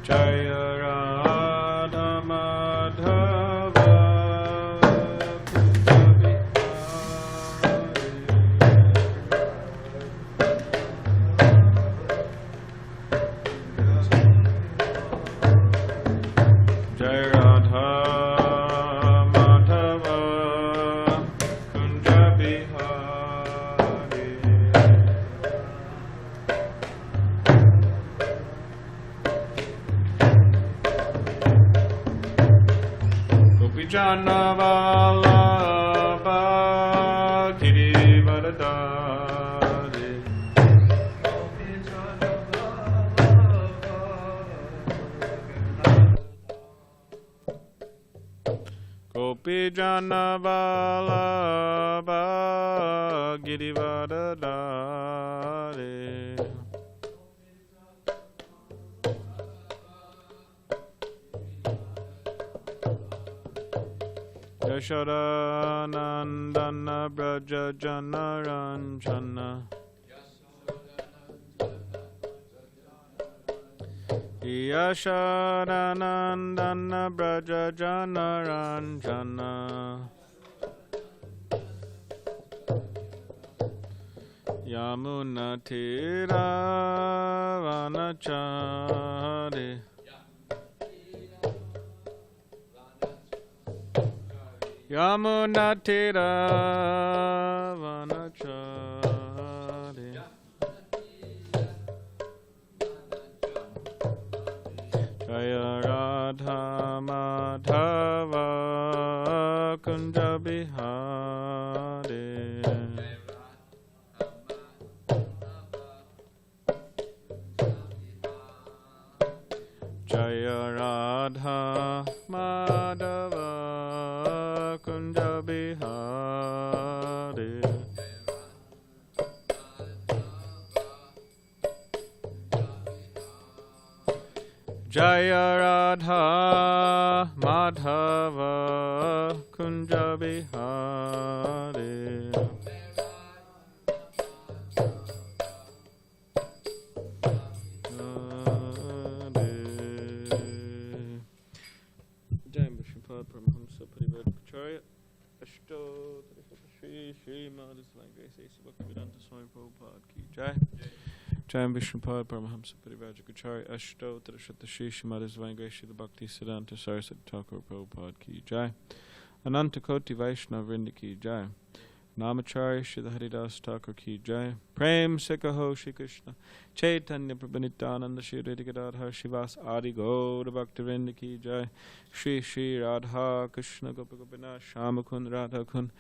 Jaya Radha Madhava Jaya Radha Madhava Kunja Bihari Gopijana Vallabha Girivardhari Gopijana Vallabha Girivardhari Yashoda Nandana Braja Jana Ranjana Yashoda Nandana Braja Jana Ranjana Yamuna Tira Vanachari Yamuna Tira Vanachari Jaya Radha Madhava Kunja Bihari Jaya Radha Madhava Kunja Bihari Jaya Radha Madhava Kunja Bihari Jai Vishnupada Paramahamsa Parivarjacharya Ashto Shri Shri Madhus Grace Asa Bhaktivedanta Swami Prabhupada Ki Jai Jai Vishnupada Paramahamsa Parivarjacharya Ashto Shri Shri Madhus Grace Asa Bhakti Siddhanta Saraswati Thakur Prabhupada Ki Jai Ananta Koti Vaishnava Vrinda Ki Jai Namacharya Shri Haridas Thakur Ki Jai Prem Sikaho Shri Krishna Chaitanya Prabhu Shri Radha Gadadhar Shivas Adi Gaura Bhakti Vrinda Ki Jai Shri Shri Radha Krishna Gopa Gopinath Shamakun Radha Kun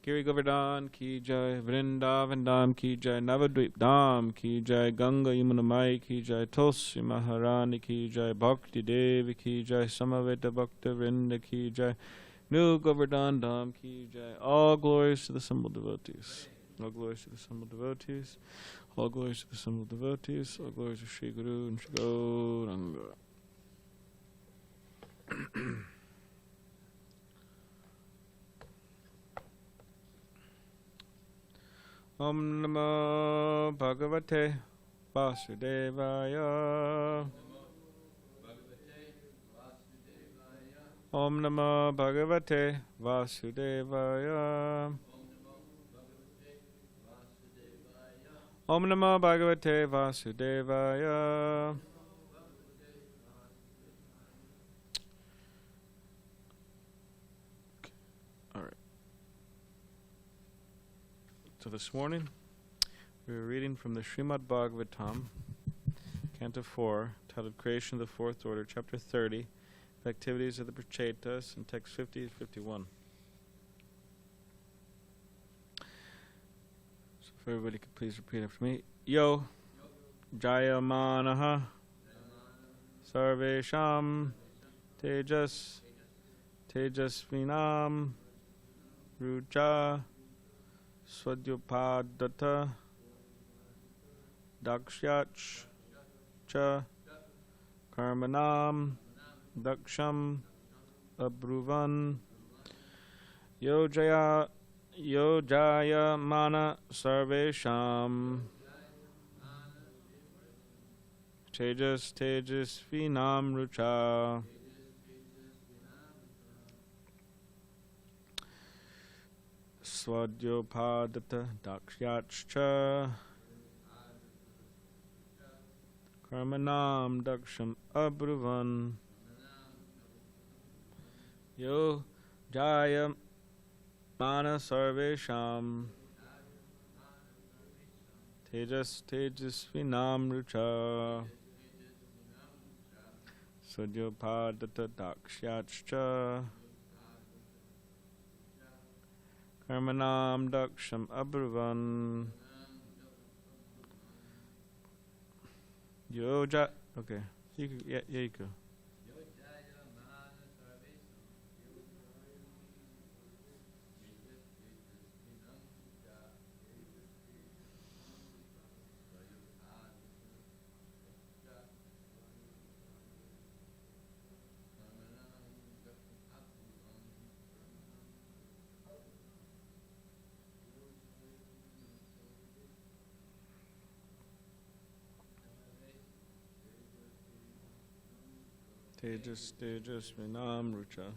Giri Govardhan Ki Jai Vrindavan Dham Ki Jai Navadvip Dham Ki Jai Ganga Yamuna Mai Ki Jai Tulsi Maharani Ki Jai Bhakti Devi Ki Jai Samaveta Bhakta Vrinda Ki Jai New Govardhan Dham Ki Jai. All glories to the assembled devotees. All glories to the assembled devotees. All glories to the assembled devotees. All glories to Shri Guru and Shri Gauranga. Om Namo Bhagavate Vasudevaya. Om Namo Bhagavate Vasudevaya. Om Namo Bhagavate Vasudevaya. All right. So this morning we were reading from the Srimad Bhagavatam, Canto 4, titled Creation of the Fourth Order, Chapter 30, the Activities of the Prachetas, in text 50 to 51. So if everybody could please repeat after me. Yo Jayamanaha Sarvesham Tejasvinam Ruja Swadhyupadata Dakshyach Cha Karmanam Daksham Abruvan Yojaya Mana Sarvesham Tejas Tejasvinam Rucha. Swadyopadata Dakshyachcha. Karmanam Daksham Abruvan. Yo Jaya Mana Sarvesham. Tejas Tejasvinam Rucha. Swadyopadata Dakshyachcha. Karmanam Daksham Abruvan. Yoja. Okay. You can, yeah, you go. Tejas Vinam Rucha.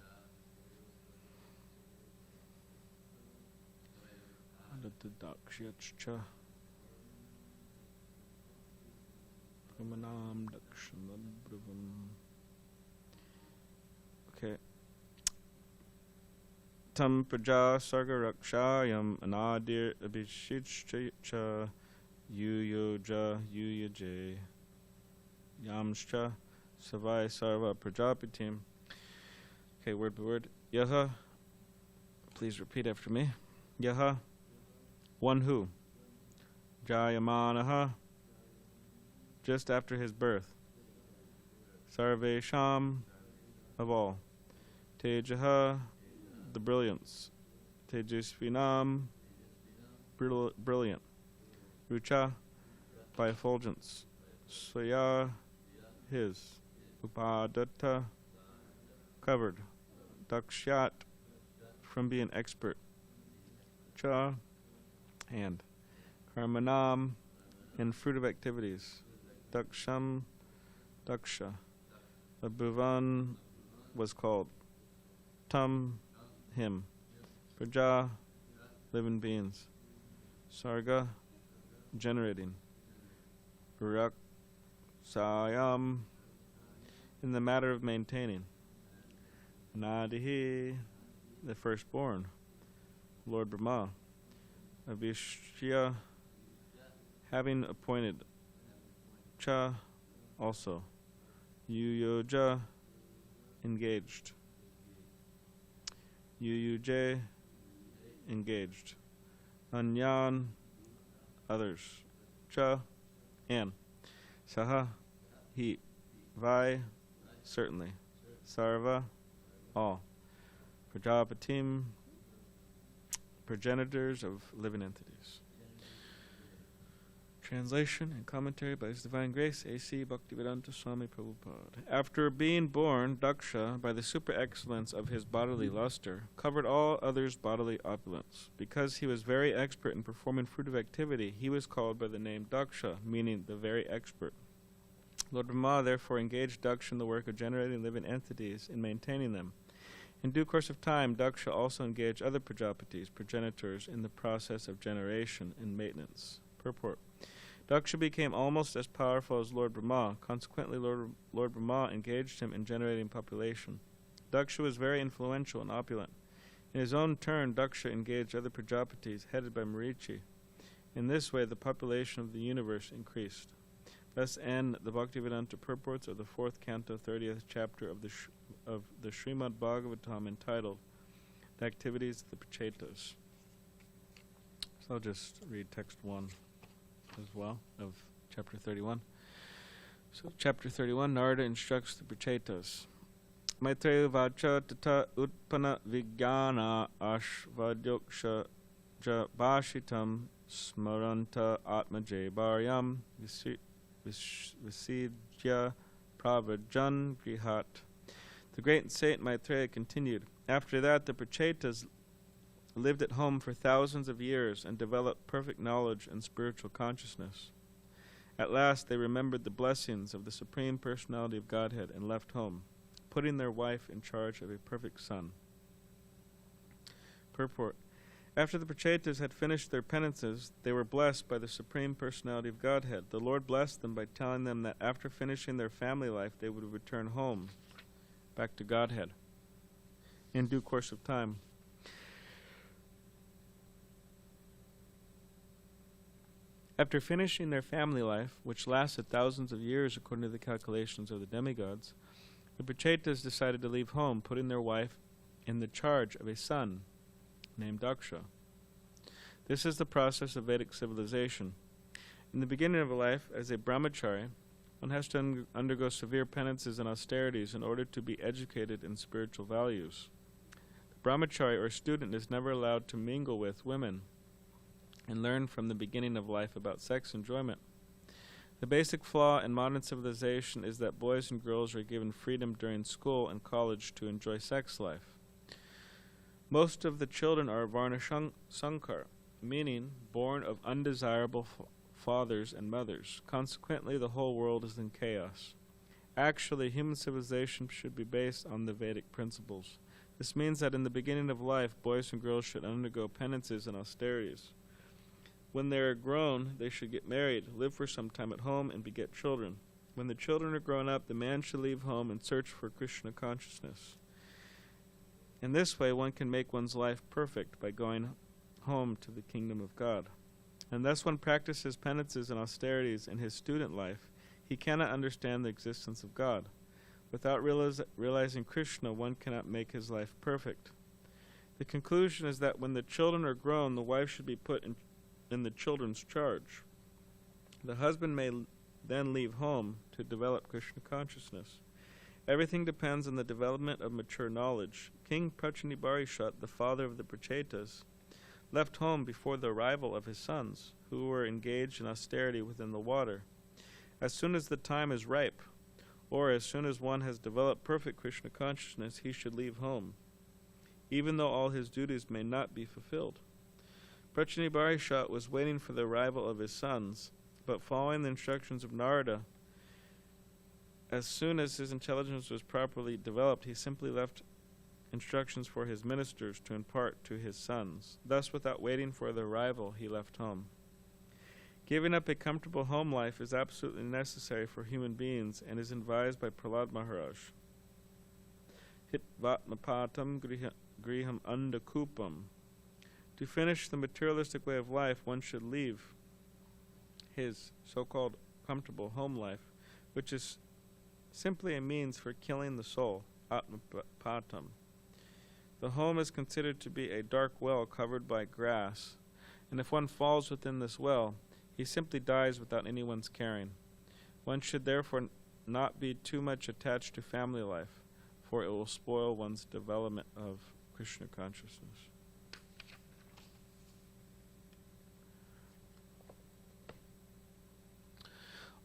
Dakshyachcha. Pramanam Dakshanabhravam. Okay. Tam Praja Sarga Rakshayam Anadir Abhishitcha Yuyoja Yuyaje Yamscha Savai Sarva Prajapitim. Okay, word by word. Yaha. Please repeat after me. Yaha. One who. Jayamanaha. Just after his birth. Sarvesham. Of all. Tejaha. The brilliance. Tejasvinam. Brilliant. Rucha. By effulgence. Swaya. His. Upadatta, covered. Dakshyat, from being expert. Cha, hand. Karmanam, in fruit of activities. Daksham, Daksha. Abhuvan was called. Tam, him. Praja, living beings. Sarga, generating. Rak, Sayam, in the matter of maintaining. Nadihi, the firstborn, Lord Brahma. Avishya, having appointed. Cha, also. Yuyoja, engaged. Yuyuje, engaged. Anyan, others. Cha, and. Saha, he. Vai, certainly. Sarva, all. Prajapatim, progenitors of living entities. Translation and commentary by His Divine Grace, A.C. Bhaktivedanta Swami Prabhupada. After being born, Daksha, by the super excellence of his bodily luster, covered all others' bodily opulence. Because he was very expert in performing fruitive activity, he was called by the name Daksha, meaning the very expert. Lord Brahma therefore engaged Daksha in the work of generating living entities and maintaining them. In due course of time, Daksha also engaged other Prajapatis, progenitors, in the process of generation and maintenance. Purport. Daksha became almost as powerful as Lord Brahma. Consequently, Lord Brahma engaged him in generating population. Daksha was very influential and opulent. In his own turn, Daksha engaged other Prajapatis, headed by Marichi. In this way, the population of the universe increased. Thus end the Bhaktivedanta purports of the 4th canto, 30th chapter of the Srimad Bhagavatam, entitled The Activities of the Prachetas. So I'll just read text 1 as well of chapter 31. So chapter 31, Narada instructs the Prachetas. Maitreya vacha tata utpana vijnana ashvadyoksha jabashitam smaranta atmaje bharyam visidya pravajan grihat. The great saint Maitreya continued, after that the Prachetas lived at home for thousands of years and developed perfect knowledge and spiritual consciousness. At last they remembered the blessings of the Supreme Personality of Godhead and left home, putting their wife in charge of a perfect son. Purport. After the Prachetas had finished their penances, they were blessed by the Supreme Personality of Godhead. The Lord blessed them by telling them that after finishing their family life, they would return home, back to Godhead, in due course of time. After finishing their family life, which lasted thousands of years according to the calculations of the demigods, the Prachetas decided to leave home, putting their wife in the charge of a son named Daksha. This is the process of Vedic civilization. In the beginning of life, as a brahmachari, one has to undergo severe penances and austerities in order to be educated in spiritual values. The brahmachari or student is never allowed to mingle with women and learn from the beginning of life about sex enjoyment. The basic flaw in modern civilization is that boys and girls are given freedom during school and college to enjoy sex life. Most of the children are varna sankar, meaning born of undesirable fathers and mothers. Consequently, the whole world is in chaos. Actually, human civilization should be based on the Vedic principles. This means that in the beginning of life, boys and girls should undergo penances and austerities. When they are grown, they should get married, live for some time at home, and beget children. When the children are grown up, the man should leave home and search for Krishna consciousness. In this way, one can make one's life perfect by going home to the kingdom of God. And thus one practices penances and austerities in his student life. He cannot understand the existence of God. Without realizing Krishna, one cannot make his life perfect. The conclusion is that when the children are grown, the wife should be put in the children's charge. The husband may then leave home to develop Krishna consciousness. Everything depends on the development of mature knowledge. King Prachanibarishat, the father of the Prachetas, left home before the arrival of his sons, who were engaged in austerity within the water. As soon as the time is ripe, or as soon as one has developed perfect Krishna consciousness, he should leave home, even though all his duties may not be fulfilled. Prachanibarishat was waiting for the arrival of his sons, but following the instructions of Narada, as soon as his intelligence was properly developed, he simply left instructions for his ministers to impart to his sons. Thus, without waiting for their arrival, he left home. Giving up a comfortable home life is absolutely necessary for human beings and is advised by Prahlad Maharaj. Hit vatmapatam griham andakupam. To finish the materialistic way of life, one should leave his so-called comfortable home life, which is simply a means for killing the soul, atmapatam. The home is considered to be a dark well covered by grass, and if one falls within this well, he simply dies without anyone's caring. One should therefore not be too much attached to family life, for it will spoil one's development of Krishna consciousness.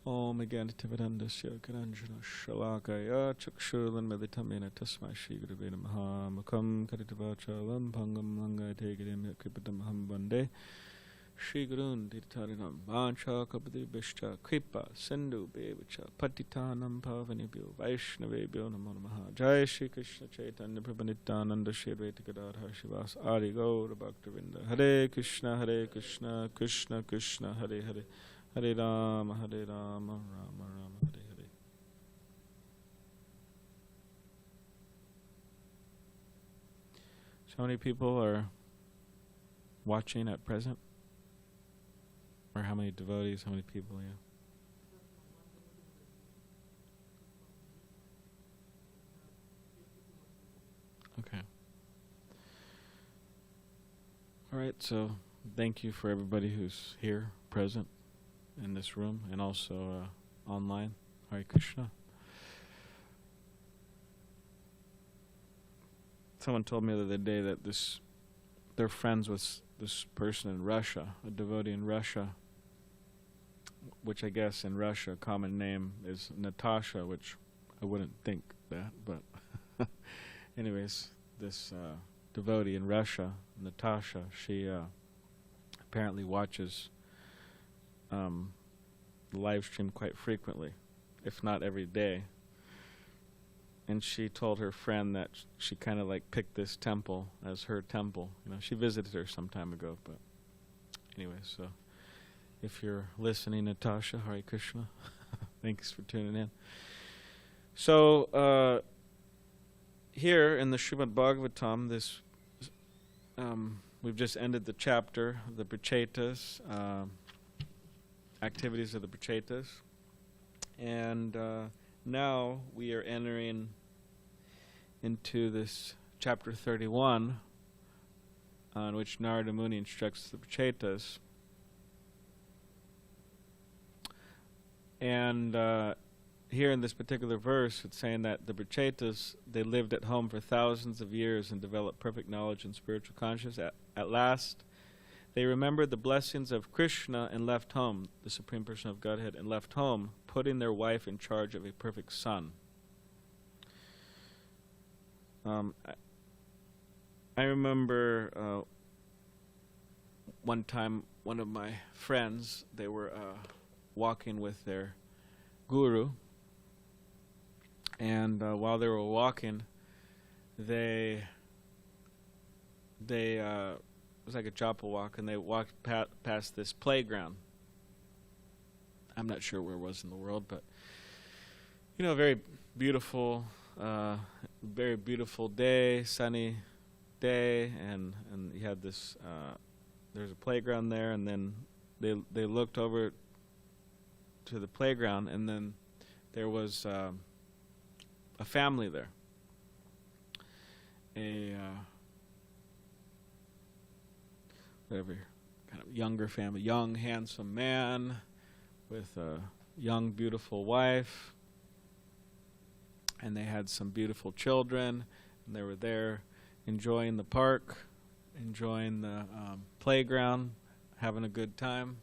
Om Gyanativedandasya Karanjana Shalakaya Chakshulan Meditamena Tasmai Shri Gurave Namaha Mukam Karitavachalam Pangam Langa Tegidim Kripatam Ham Bande Shri Gurun Ditarinam Vancha Kapadi Bishcha Kripa Sindhu Bevacha Patitanam Pavanibhyo Vaishnavebhyo Namo Namaha Jai Shri Krishna Chaitanya Prabhu Shri Advaita Gadadhar Shivas Adi Gaura Bhaktavinda Hare Krishna Krishna Krishna Hare Hare Hare Rama, Hare Rama, Rama Rama, Hare Hare. So how many people are watching at present? Or how many devotees, how many people, yeah? Okay. Alright, so thank you for everybody who's here, present in this room, and also online. Hare Krishna. Someone told me the other day that they're friends with this person in Russia, a devotee in Russia, which I guess in Russia, a common name is Natasha, which I wouldn't think that, but anyways, this devotee in Russia, Natasha, she apparently watches the live stream quite frequently, if not every day. And she told her friend that she kind of like picked this temple as her temple. You know, she visited her some time ago, but anyway, so if you're listening, Natasha, Hare Krishna, thanks for tuning in. So here in the Srimad Bhagavatam, we've just ended the chapter, the Prachetas, activities of the Prachetas, and now we are entering into this chapter 31, on which Narada Muni instructs the Prachetas. And here in this particular verse, it's saying that the Prachetas, they lived at home for thousands of years and developed perfect knowledge and spiritual consciousness. At last, they remembered the blessings of Krishna and left home, the Supreme Person of Godhead, and left home, putting their wife in charge of a perfect son. I remember one time one of my friends, they were walking with their guru, and while they were walking, it was like a japa walk, and they walked past this playground. I'm not sure where it was in the world, but you know, very beautiful day, sunny day, and you had this. There's a playground there, and then they looked over to the playground, and then there was a family there, whatever kind of younger family, young handsome man with a young beautiful wife, and they had some beautiful children, and they were there enjoying the park, enjoying the playground, having a good time,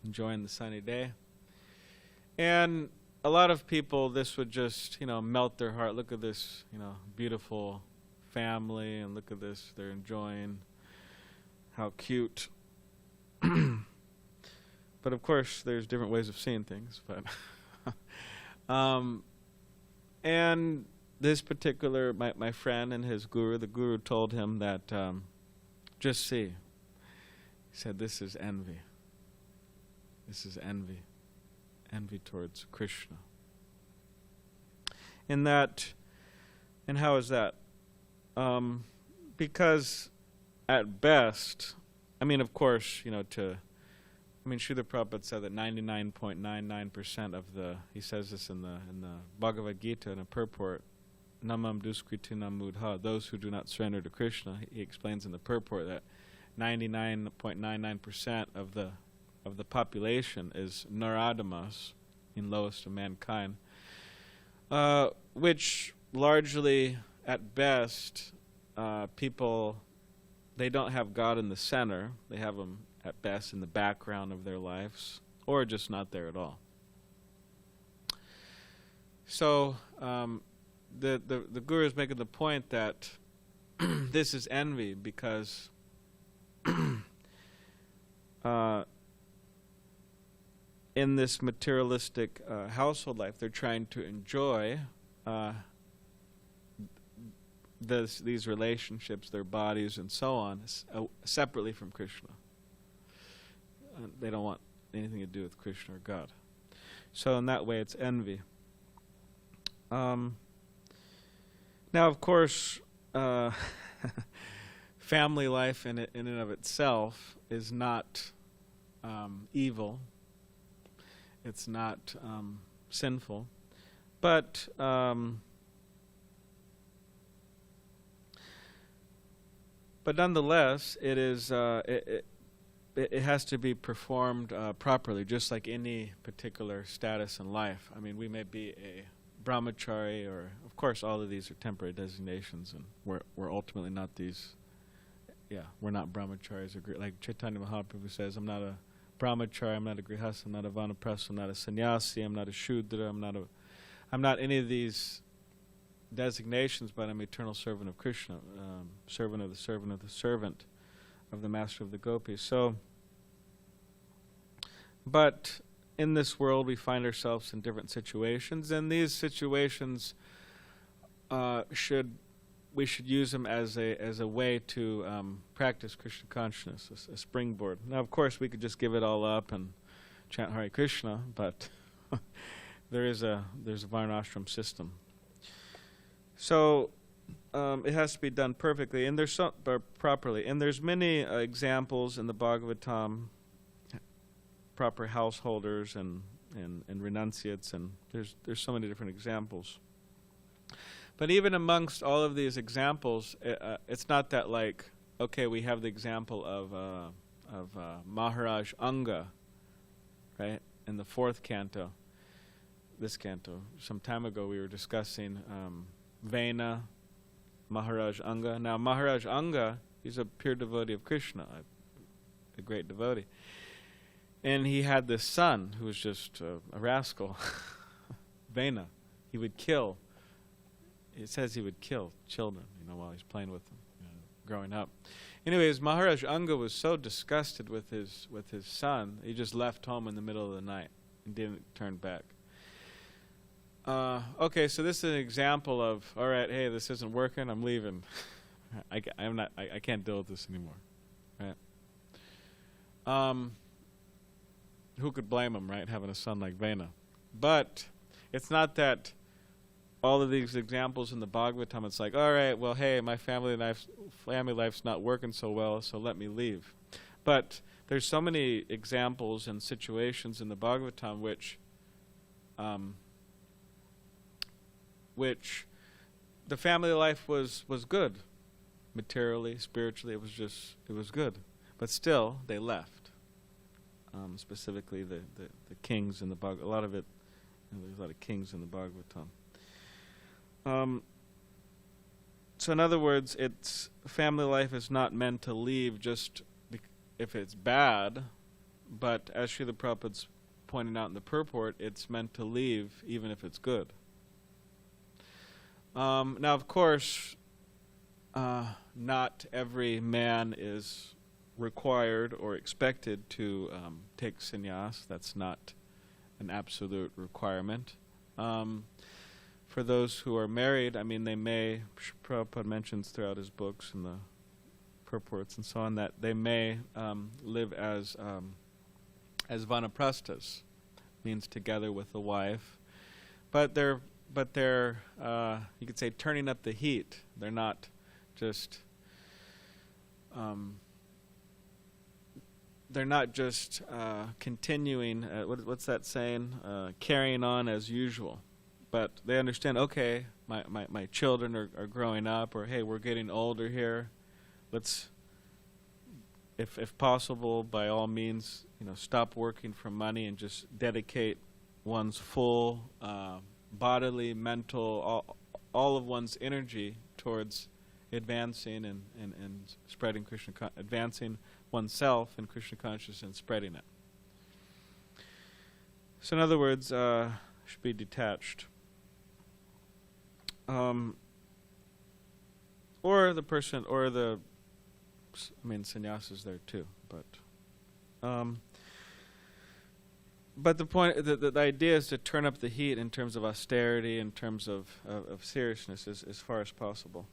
enjoying the sunny day. And a lot of people, this would just, melt their heart. Look at this, beautiful family, and look at this, they're enjoying, how cute. But of course, there's different ways of seeing things. But and this particular, my friend and his guru, the guru told him that, just see. He said, this is envy. This is envy. Envy towards Krishna. And how is that? Because at best, of course, Srila Prabhupada said that 99.99% of he says this in the Bhagavad Gita in a purport, Namam Duskritinam Mudha, those who do not surrender to Krishna. He explains in the purport that 99.99% of the population is Naradamas, in lowest of mankind, which largely, at best, people, they don't have God in the center. They have Him, at best, in the background of their lives, or just not there at all. So, the Guru is making the point that this is envy because in this materialistic household life, they're trying to enjoy these relationships, their bodies, and so on, separately from Krishna. They don't want anything to do with Krishna or God. So in that way, it's envy. Now, of course, family life in and of itself is not evil. It's not sinful, but nonetheless, it is. It has to be performed properly, just like any particular status in life. We may be a brahmachari, or of course, all of these are temporary designations, and we're ultimately not these. Yeah, we're not brahmacharis. Like Chaitanya Mahaprabhu says, I'm not a brahmachari, I'm not a grihastha, I'm not a vanaprastha, I'm not a sannyasi, I'm not a shudra, I'm not any of these designations, but I'm eternal servant of Krishna, servant of the servant of the servant of the master of the gopis. So, but in this world we find ourselves in different situations, and these situations we should use them as a way to practice Krishna consciousness, a springboard. Now, of course, we could just give it all up and chant Hare Krishna, but there's a varnashram system. So it has to be done perfectly, and properly. And there's many examples in the Bhagavatam, proper householders and renunciates, and there's so many different examples. But even amongst all of these examples, it's not that like, okay, we have the example of Maharaj Anga, right, in the 4th canto. This canto. Some time ago we were discussing Vena, Maharaj Anga. Now Maharaj Anga, he's a pure devotee of Krishna, a great devotee. And he had this son who was just a rascal, Vena. He would kill. It says he would kill children, while he's playing with them, growing up. Anyways, Maharaj Anga was so disgusted with his son, he just left home in the middle of the night and didn't turn back. Okay, so this is an example of, all right, hey, this isn't working, I'm leaving. I can't deal with this anymore, right? Who could blame him, right, having a son like Vena? But it's not that all of these examples in the Bhagavatam, it's like, all right, well, hey, my family life's not working so well, so let me leave. But there's so many examples and situations in the Bhagavatam which the family life was good, materially, spiritually, it was good. But still, they left. Specifically, the kings in the Bhagavatam. A lot of it, there's a lot of kings in the Bhagavatam. So in other words, family life is not meant to leave just if it's bad, but as Srila Prabhupada's pointing out in the purport, it's meant to leave even if it's good. Now, of course, not every man is required or expected to take sannyas. That's not an absolute requirement. For those who are married, they may, Prabhupada mentions throughout his books and the purports and so on, that they may live as vanaprasthas, means together with the wife. But they're you could say turning up the heat. They're not just continuing, what's that saying? Carrying on as usual. But they understand, okay, my children are growing up, or hey, we're getting older here. Let's, if possible, by all means, stop working for money and just dedicate one's full bodily, mental, all of one's energy towards advancing and spreading Krishna, advancing oneself in Krishna consciousness and spreading it. So in other words, should be detached. Or the person, or sannyas is there too, but the point, the idea is to turn up the heat in terms of austerity, in terms of seriousness, as far as possible.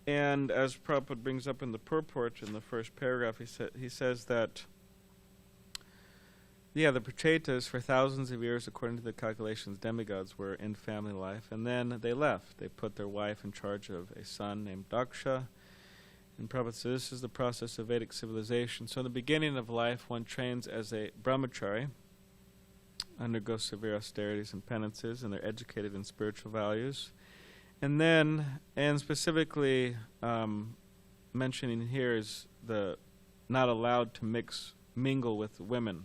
And as Prabhupada brings up in the purport in the first paragraph, he says that the Prachetas, for thousands of years, according to the calculations, demigods were in family life, and then they left. They put their wife in charge of a son named Daksha. And Prabhupada says this is the process of Vedic civilization. So in the beginning of life, one trains as a brahmachari, undergoes severe austerities and penances, and they're educated in spiritual values. And then, and specifically mentioning here is the not allowed to mingle with women.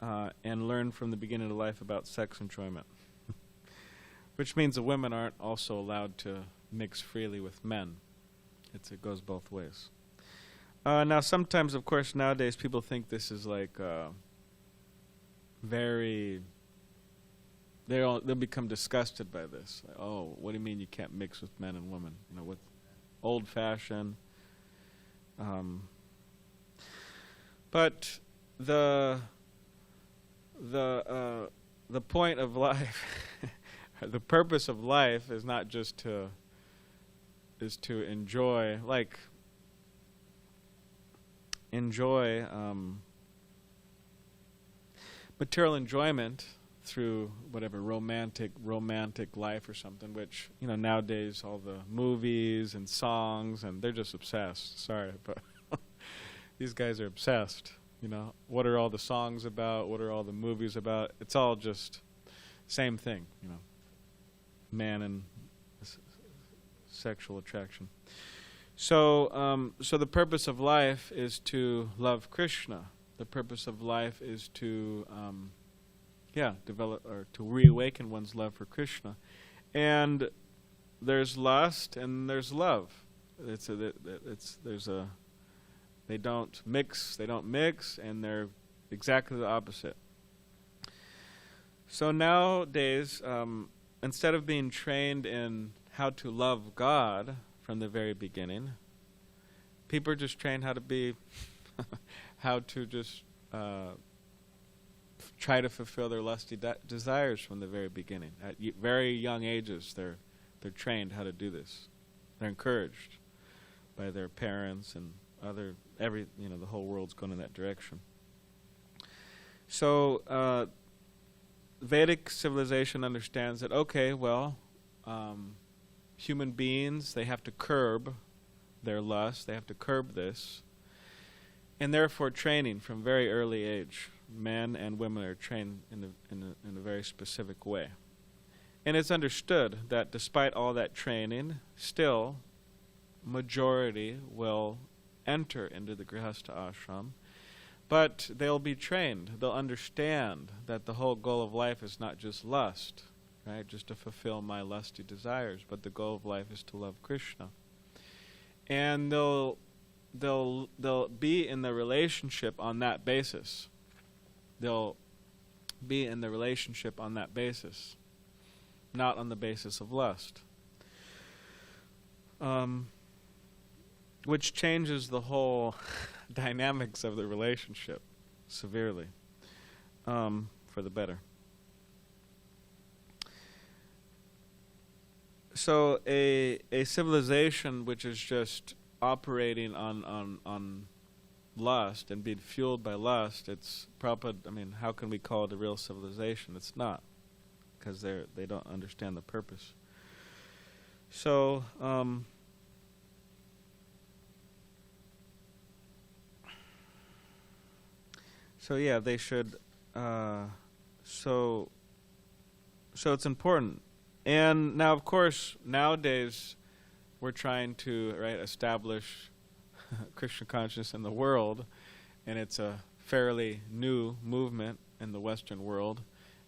And learn from the beginning of life about sex enjoyment. Which means the women aren't also allowed to mix freely with men. It goes both ways. Now sometimes, of course, nowadays people think this is like they'll become disgusted by this. Like, oh, what do you mean you can't mix with men and women? With old-fashioned, But the point of life, the purpose of life is not just to enjoy, material enjoyment through whatever romantic life or something, which, nowadays all the movies and songs, and they're just obsessed. Sorry, but these guys are obsessed. What are all the songs about? What are all the movies about? It's all just same thing, man and sexual attraction. So the purpose of life is to love Krishna. The purpose of life is to develop or to reawaken one's love for Krishna. And there's lust and there's love. They don't mix, and they're exactly the opposite. So nowadays, instead of being trained in how to love God from the very beginning, people are just trained how to just try to fulfill their lusty desires from the very beginning. At very young ages, they're trained how to do this. They're encouraged by their parents and the whole world's going in that direction. So Vedic civilization understands that, human beings, they have to curb their lust, they have to curb this, and therefore training from very early age. Men and women are trained in a very specific way. And it's understood that despite all that training, still majority will enter into the Grihastha ashram, but they'll be trained. They'll understand that the whole goal of life is not just lust, right? Just to fulfill my lusty desires, but the goal of life is to love Krishna. And they'll be in the relationship on that basis. They'll be in the relationship on that basis, not on the basis of lust. Which changes the whole dynamics of the relationship severely, for the better. So a civilization which is just operating on lust and being fueled by lust, it's proper. How can we call it a real civilization? It's not, because they don't understand the purpose. So they should. So it's important. And now, of course, nowadays we're trying to establish Krishna consciousness in the world, and it's a fairly new movement in the Western world,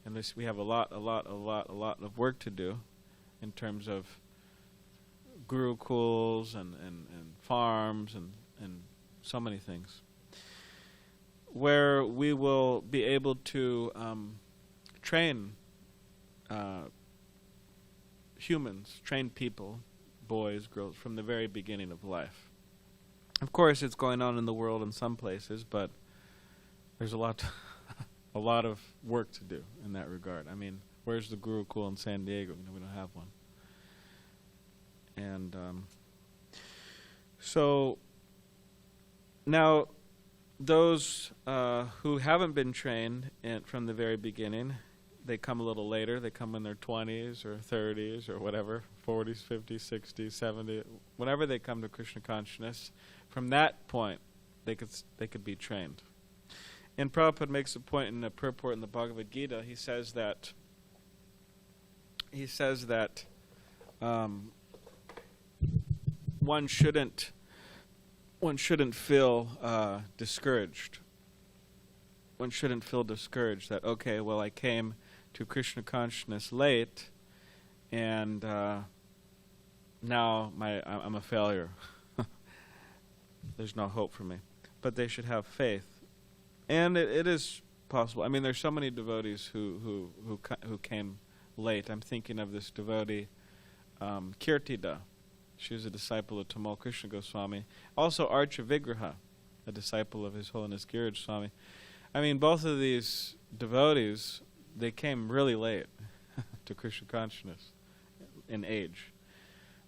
and we have a lot of work to do in terms of gurukuls and farms and so many things, where we will be able to train humans, train people, boys, girls, from the very beginning of life. Of course, it's going on in the world in some places, but there's a lot of work to do in that regard. Where's the Gurukul in SanDiego? We don't have one. And so now those who haven't been trained from the very beginning, they come a little later. They come in their 20s or 30s or whatever, 40s, 50s, 60s, 70s. Whenever they come to Krishna consciousness, from that point, they could be trained. And Prabhupada makes a point in the purport in the Bhagavad Gita. He says that one shouldn't feel discouraged. One shouldn't feel discouraged that, okay, well, I came to Krishna consciousness late, and now I'm a failure. There's no hope for me. But they should have faith, and it is possible. There's so many devotees who came late. I'm thinking of this devotee, Kirtida. She was a disciple of Tamal Krishna Goswami. Also Archa Vigraha, a disciple of His Holiness Giraj Swami. I mean, both of these devotees, they came really late to Krishna consciousness in age.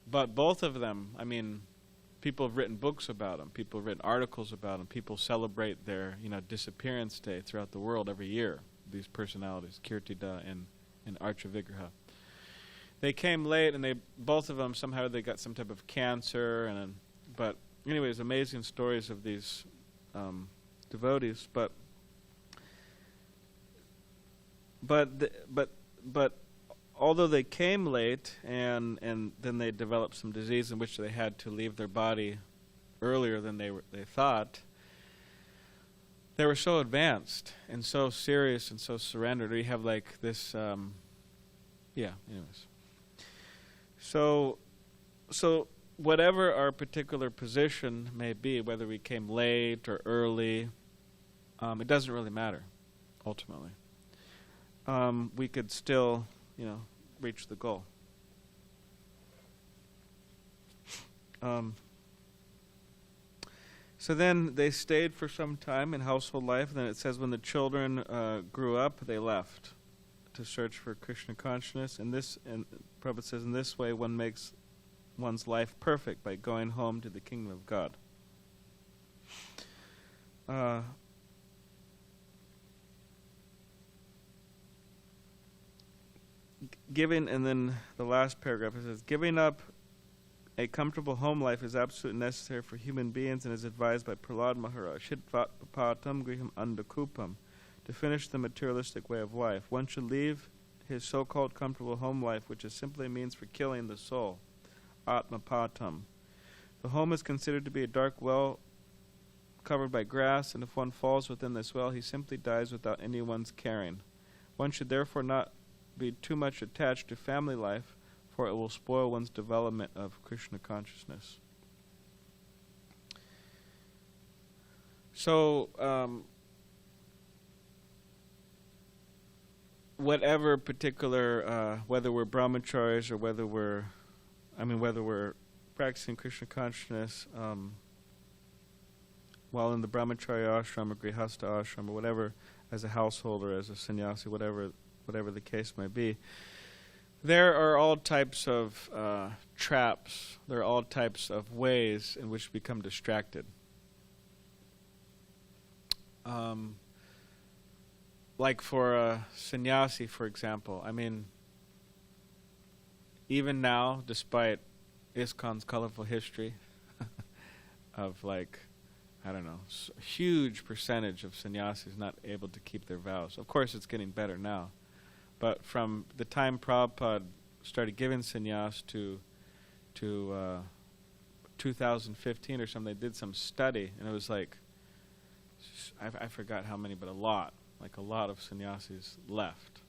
But both of them, I mean, people have written books about them. People have written articles about them. People celebrate their, disappearance day throughout the world every year. These personalities, Kirtida and Archa Vigraha. They came late, and both of them somehow they got some type of cancer, but anyways, amazing stories of these devotees. But although they came late, and then they developed some disease in which they had to leave their body earlier than they thought, they were so advanced and so serious and so surrendered. We have like this, anyways. So whatever our particular position may be, whether we came late or early, it doesn't really matter, ultimately. We could still, reach the goal. So then they stayed for some time in household life, and then it says when the children grew up, they left to search for Krishna consciousness. And Prabhupada says, in this way one makes one's life perfect by going home to the kingdom of God. And then the last paragraph, it says, giving up a comfortable home life is absolutely necessary for human beings and is advised by Prahlad Maharaj, Shitvat papatam griham andakupam, to finish the materialistic way of life. One should leave his so-called comfortable home life, which is simply means for killing the soul, atmapatam. The home is considered to be a dark well covered by grass, and if one falls within this well, he simply dies without anyone's caring. One should therefore not be too much attached to family life, for it will spoil one's development of Krishna consciousness. So, whatever particular, whether we're brahmacharis or whether we're practicing Krishna consciousness, while in the brahmacharya ashram or grihastha ashram or whatever, as a household or as a sannyasi, whatever the case may be, there are all types of traps. There are all types of ways in which we become distracted. Like for a sannyasi, for example, I mean, even now, despite ISKCON's colorful history of a huge percentage of sannyasis not able to keep their vows. Of course, it's getting better now. But from the time Prabhupada started giving sannyas to 2015 or something, they did some study, and it was like, I forgot how many, but a lot of sannyasis left,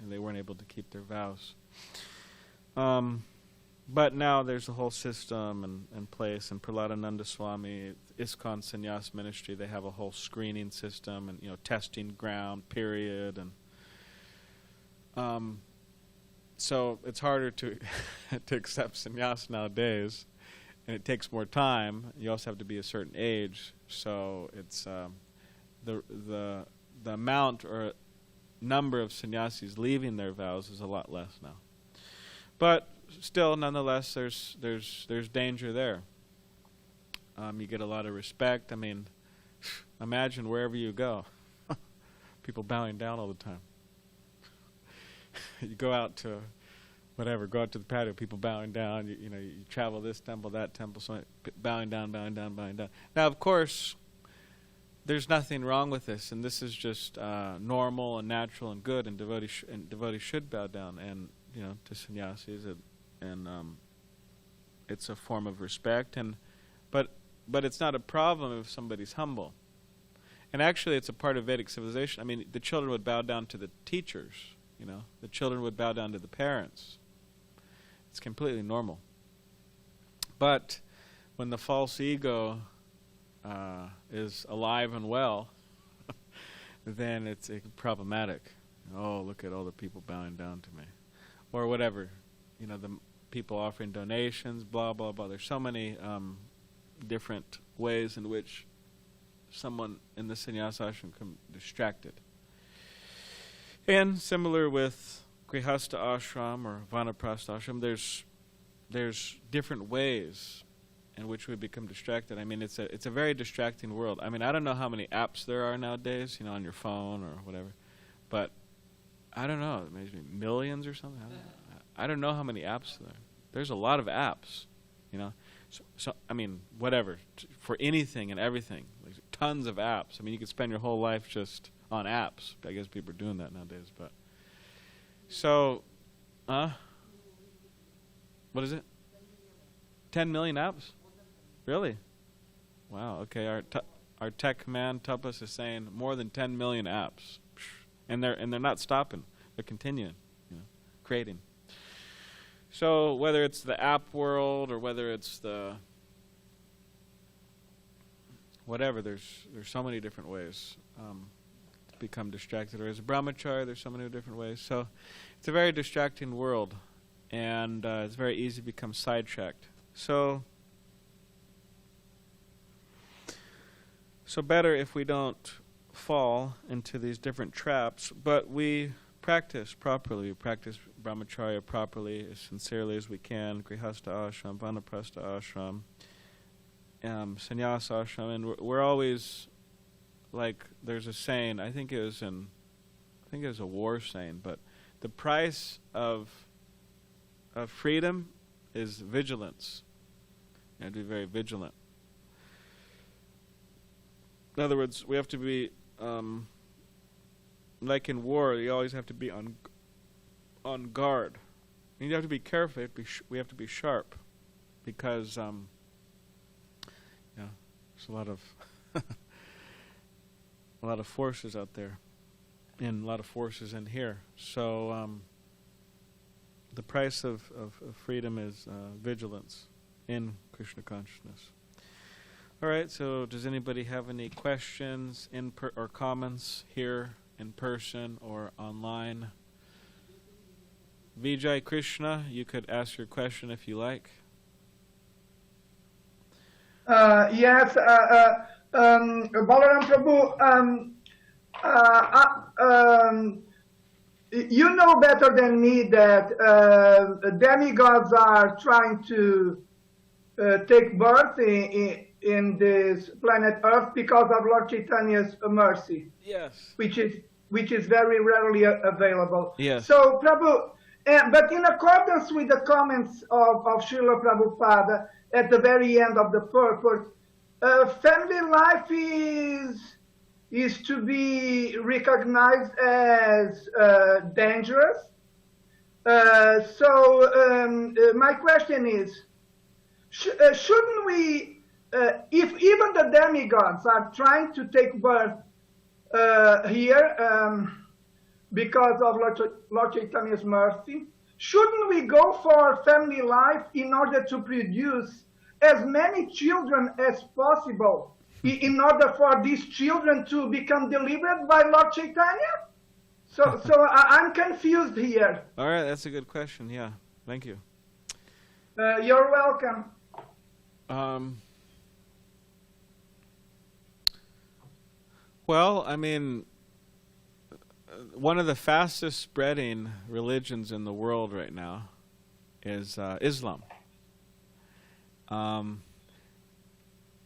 and they weren't able to keep their vows. But now there's a whole system and place, and Prahladananda Swami, ISKCON Sannyas Ministry, they have a whole screening system and testing ground period, and so it's harder to to accept sannyas nowadays, and it takes more time. You also have to be a certain age, so it's the amount or number of sannyasis leaving their vows is a lot less now. But still, nonetheless, there's danger there. You get a lot of respect. I mean, imagine wherever you go, people bowing down all the time. You go out to the patio, people bowing down. You travel this temple, that temple, so bowing down. Now, of course, there's nothing wrong with this, and this is just normal and natural and good, and devotees should bow down, and to sannyasis, and it's a form of respect, but it's not a problem if somebody's humble. And actually, it's a part of Vedic civilization. I mean, the children would bow down to the teachers. The children would bow down to the parents. It's completely normal. But when the false ego is alive and well, then it's problematic. Oh, look at all the people bowing down to me, or whatever. people offering donations, blah, blah, blah. There's so many different ways in which someone in the sannyasa ashram can be distracted. And similar with grihastha ashram or vanaprastha ashram, there's different ways in which we become distracted. I mean, it's a very distracting world. I mean, I don't know how many apps there are nowadays, on your phone or whatever, but I don't know, maybe millions or something. I don't know how many apps there are. There's a lot of apps, So I mean, whatever, for anything and everything, like tons of apps. I mean, you could spend your whole life just on apps. I guess people are doing that nowadays, but so, what is it? 10 million apps? Really? Wow. Okay. Our tech man Tapas is saying more than 10 million apps, and they're not stopping. They're continuing, creating. So whether it's the app world or whether it's the whatever, there's so many different ways to become distracted. Or as a brahmachari, there's so many different ways. So it's a very distracting world, and it's very easy to become sidetracked. So better if we don't fall into these different traps, but we practice properly. We practice brahmacharya properly, as sincerely as we can. Grihastha ashram, vanaprastha ashram, sannyasa ashram, and we're always like. There's a saying. I think it was a war saying, but the price of freedom is vigilance. You have to be very vigilant. In other words, we have to be, like in war, you always have to be on guard. And you have to be careful. We have to be sharp, because there's a lot of a lot of forces out there, and a lot of forces in here. So the price of freedom is vigilance in Krishna consciousness. All right, so does anybody have any questions or comments here in person or online? Vijay Krishna, you could ask your question if you like. Yes, Balaram Prabhu, you know better than me that demigods are trying to take birth in this planet Earth because of Lord Chaitanya's mercy. Yes. Which is very rarely available. Yes. So Prabhu, but in accordance with the comments of Srila Prabhupada at the very end of the purport, family life is to be recognized as dangerous. My question is, shouldn't we, if even the demigods are trying to take birth here because of Lord Chaitanya's mercy, shouldn't we go for family life in order to produce as many children as possible, in order for these children to become delivered by Lord Chaitanya? So I'm confused here. All right, that's a good question. Yeah, thank you. You're welcome. Well, I mean, one of the fastest spreading religions in the world right now is Islam.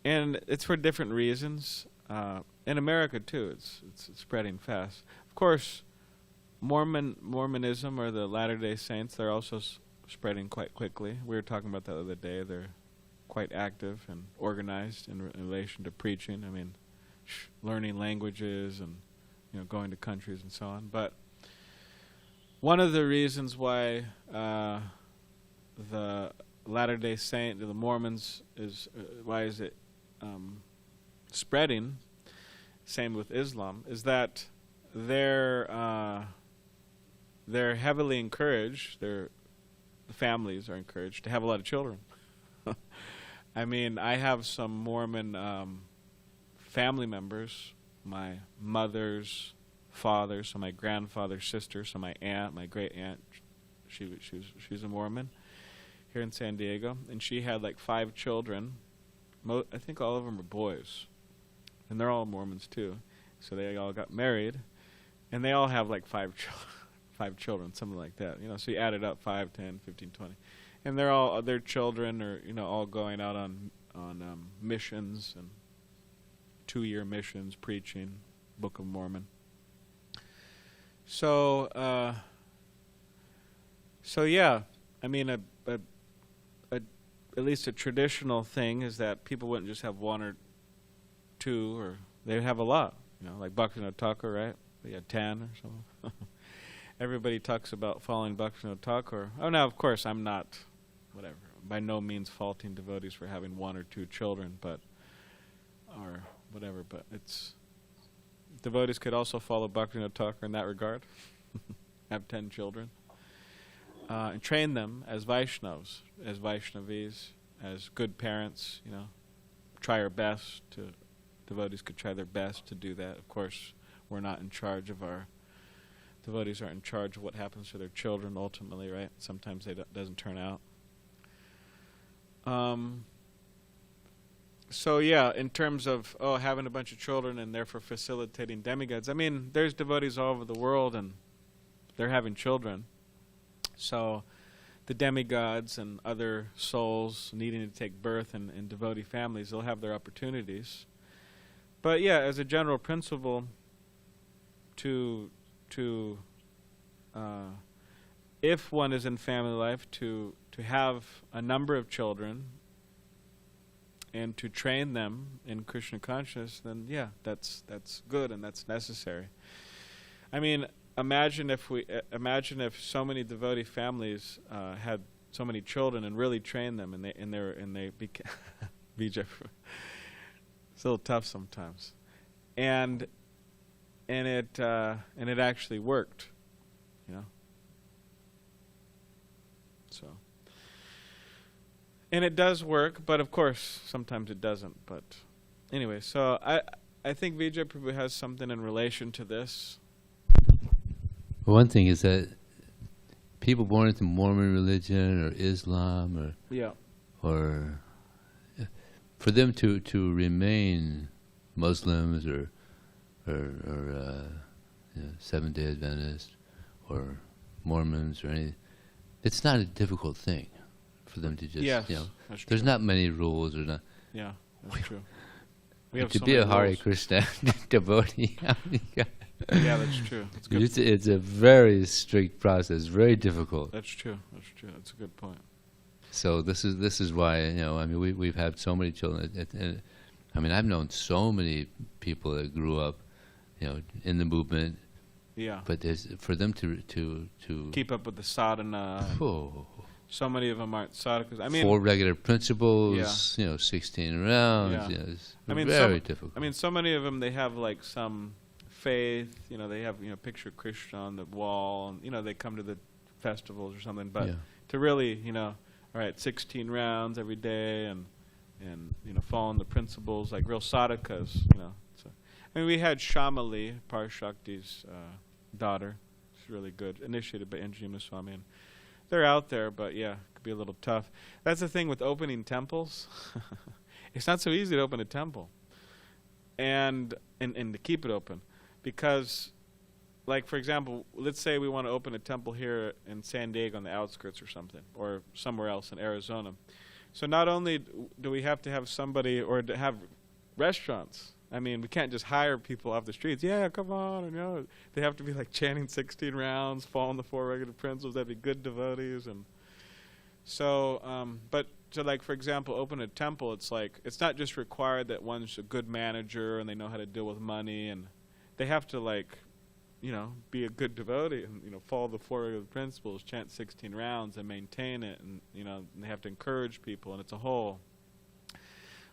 And it's for different reasons. In America too, it's spreading fast. Of course, Mormonism, or the Latter-day Saints, they're also spreading quite quickly. We were talking about that the other day. They're quite active and organized in relation to preaching. I mean, learning languages and going to countries and so on. But one of the reasons why the Latter-day Saint, the Mormons, why is it spreading? Same with Islam, is that they're heavily encouraged. The families are encouraged to have a lot of children. I mean, I have some Mormon family members, my mother's father, so my grandfather's sister, so my aunt, my great aunt, she's a Mormon. here in San Diego, and she had like 5 children. I think all of them were boys, and they're all Mormons too. So they all got married, and they all have like 5 children, something like that. So you added up 5, 10, 15, 20, and they're all their children are all going out on missions and 2-year missions, preaching Book of Mormon. So yeah, I mean at least a traditional thing is that people wouldn't just have 1 or 2, or they'd have a lot. Like Bhakti Thakur, right? They had 10 or something. Everybody talks about following Bhakti Thakur. Oh, now of course I'm not, by no means faulting devotees for having 1 or 2 children, but it's devotees could also follow Bhakti Thakur in that regard. Have 10 children. And train them as Vaishnavas, as Vaishnavis, as good parents, try our best to, devotees could try their best to do that. Of course, we're not in charge of devotees aren't in charge of what happens to their children ultimately, right? Sometimes it doesn't turn out. So yeah, in terms of, having a bunch of children and therefore facilitating demigods, I mean, there's devotees all over the world and they're having children. So the demigods and other souls needing to take birth in devotee families, they'll have their opportunities. But yeah, as a general principle, if one is in family life, to have a number of children and to train them in Krishna consciousness, then yeah, that's good and that's necessary. I mean, imagine if so many devotee families had so many children and really trained them, and they became Vijay. It's a little tough sometimes, and it actually worked, So, and it does work, but of course sometimes it doesn't. But anyway, so I think Vijay Prabhu has something in relation to this. One thing is that people born into Mormon religion or Islam or for them to remain Muslims or Seventh-day Adventists or Mormons or anything, it's not a difficult thing for them to just, there's not many rules or not. Yeah, that's true. We have to so be a many Hare rules. Krishna devotee, Yeah, that's true. That's good. it's a very strict process, very difficult. That's true. That's a good point. So this is why, I mean, we've had so many children. I mean, I've known so many people that grew up, in the movement. Yeah. But for them to keep up with the sadhana. So many of them aren't sadhakas. I mean, 4 regular principles. 16 rounds. Yeah. It's very difficult. I mean, so many of them, they have like some faith. They have picture of Krishna on the wall, and they come to the festivals or something. But to really, all right, 16 rounds every day, and following the principles like real sadhakas. So, I mean, we had Shamali, Parashakti's daughter. She's really good, initiated by Anjana Swami, and they're out there, but yeah, it could be a little tough. That's the thing with opening temples. It's not so easy to open a temple and to keep it open, because, like, for example, let's say we want to open a temple here in San Diego on the outskirts or something, or somewhere else in Arizona. So not only do we have to have somebody or to have restaurants. I mean, we can't just hire people off the streets. Yeah, come on. And, they have to be like chanting 16 rounds, following the 4 regular principles. That'd be good devotees. And so, but to, like, for example, open a temple, it's like, it's not just required that one's a good manager and they know how to deal with money, and they have to, like, be a good devotee and, follow the 4 regular principles, chant 16 rounds and maintain it. And, and they have to encourage people, and it's a whole.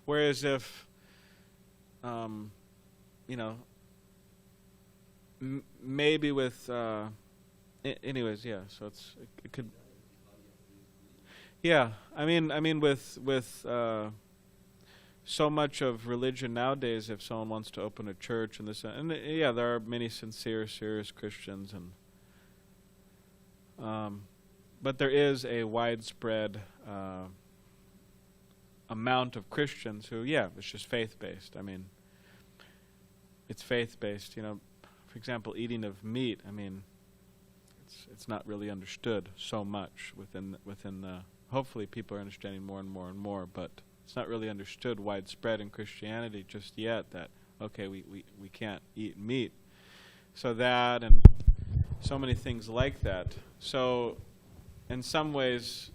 Whereas if, maybe with, anyways, yeah. So it could, yeah. I mean, with so much of religion nowadays, if someone wants to open a church and this, and yeah, there are many sincere, serious Christians, and but there is a widespread amount of Christians who, it's just faith-based. I mean, it's faith-based. You know, for example, eating of meat. I mean, it's not really understood so much within the. Hopefully, people are understanding more and more and more, but it's not really understood widespread in Christianity just yet that okay, we can't eat meat. So that and so many things like that. So, in some ways,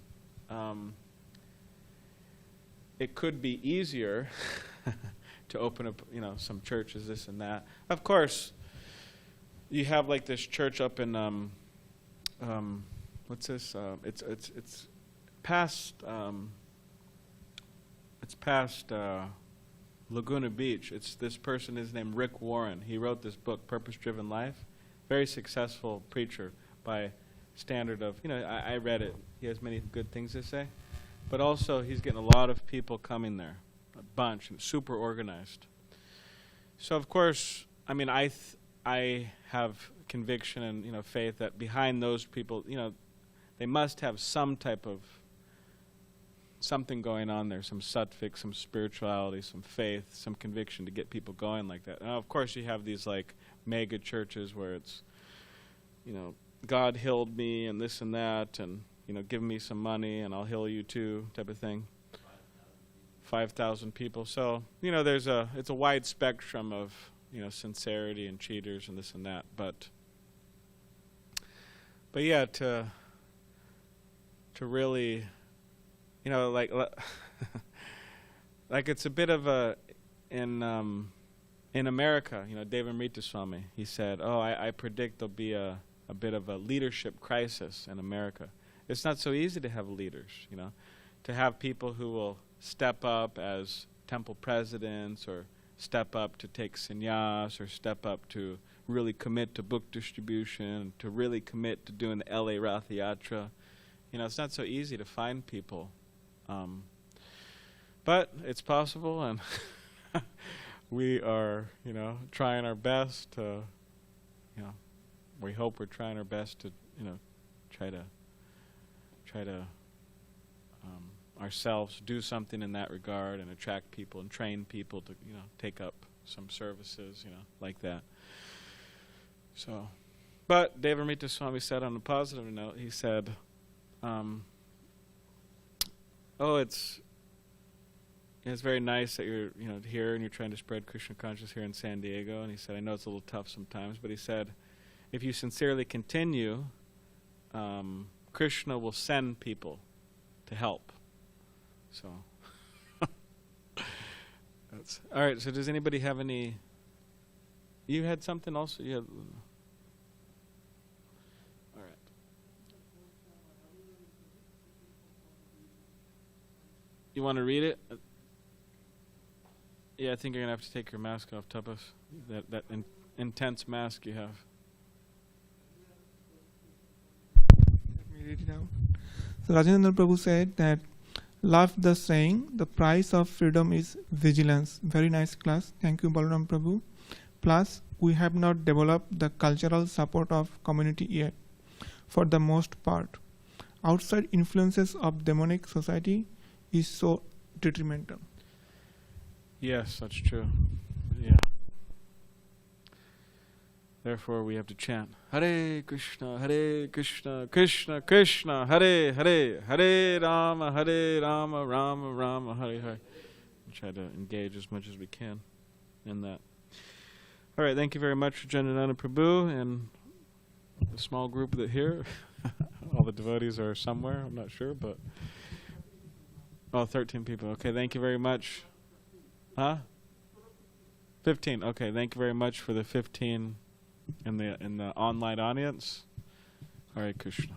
it could be easier to open up, some churches, this and that. Of course, you have like this church up in what's this? It's past Laguna Beach. It's this person is named Rick Warren. He wrote this book, Purpose Driven Life. Very successful preacher by standard of, I read it. He has many good things to say. But also he's getting a lot of people coming there, a bunch, and super organized. So of course, I mean, I have conviction and, faith that behind those people, they must have some type of something going on there, some sattvic, some spirituality, some faith, some conviction to get people going like that. And of course you have these like mega churches where it's, God healed me and this and that and, give me some money and I'll heal you too type of thing. 5,000 people. So, it's a wide spectrum of, sincerity and cheaters and this and that. But yeah, to really, like it's a bit of a, in America, Deva Amritaswamy, he said, I predict there'll be a bit of a leadership crisis in America. It's not so easy to have leaders, to have people who will step up as temple presidents or step up to take sannyas or step up to really commit to book distribution, to really commit to doing the LA Rath Yatra. It's not so easy to find people. But it's possible, and we are, trying our best to, we hope we're trying our best to, try to ourselves do something in that regard and attract people and train people to, take up some services, like that. So, but Deva Amritaswamy said on a positive note, he said, it's very nice that you're, here and you're trying to spread Krishna consciousness here in San Diego. And he said, I know it's a little tough sometimes, but he said, if you sincerely continue, Krishna will send people to help. So, that's all right. So, does anybody have any? You had something also. You had. All right. You want to read it? Yeah, I think you're gonna have to take your mask off, Tapas. That intense mask you have. Let me read it out. So Rajendra Prabhu said that, love the saying, the price of freedom is vigilance. Very nice class. Thank you, Balaram Prabhu. Plus, we have not developed the cultural support of community yet, for the most part. Outside influences of demonic society is so detrimental. Yes, that's true. Yeah. Therefore, we have to chant Hare Krishna, Krishna Krishna, Hare Hare, Hare Rama, Rama Rama, Hare Hare. We try to engage as much as we can in that. All right, thank you very much, Jananana Prabhu, and the small group that here. All the devotees are somewhere, I'm not sure, but 13 people. Okay, thank you very much. Huh? 15. Okay, thank you very much for the 15 in the online audience. Hare Krishna.